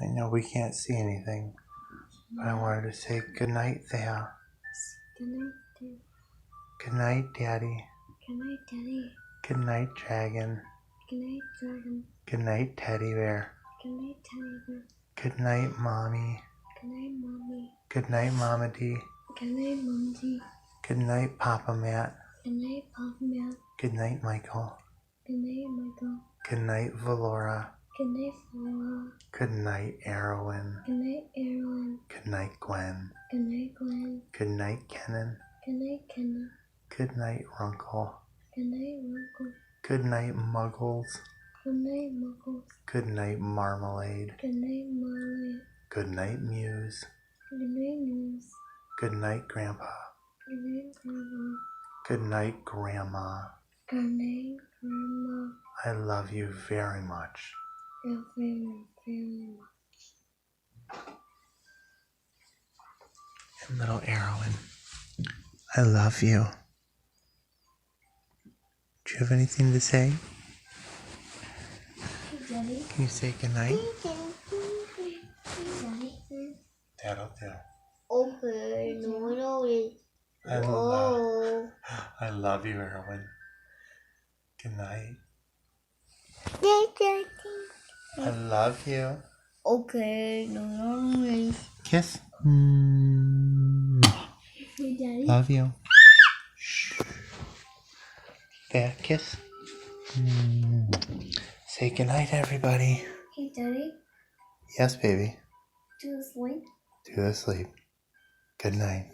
I know we can't see anything, but I wanted to say good night there. Good night, Dad. Good night, Daddy. Good night, Daddy. Good night, Dragon. Good night, Dragon. Good night, Teddy Bear. Good night, Teddy Bear. Good night, Mommy. Good night, Mommy. Good night, Mama D. Good night, Mom D. Good night, Papa Matt. Good night, Papa Matt. Good night, Michael. Good night, Michael. Good night, Valora. Good night, Flora. Good night, Erwin. Good night, Erwin. Good night, Gwen. Good night, Glenn. Good night, Kenan. Good night, Kenna. Good night, Runkle. Good night, Uncle. Good night, Muggles. Good night, Muggles. Good night, Marmalade. Good night, Molly. Good night, Muse. Good night, News. Good night, Grandpa. Good night, Grandma. Good night, Grandma. Good night, Grandma. I love you very much. Love you very much. And little Erwin, I love you. Do you have anything to say? Hey, Daddy. Can you say goodnight? Hey, Daddy. That'll do. Okay, no. I love you, Erwin. Good night. I love you. Okay, no. Kiss. Hey, Daddy. Love you. Shh. There, kiss. Say goodnight, everybody. Hey, Daddy. Yes, baby. Do the sleep. Do the sleep. Good night.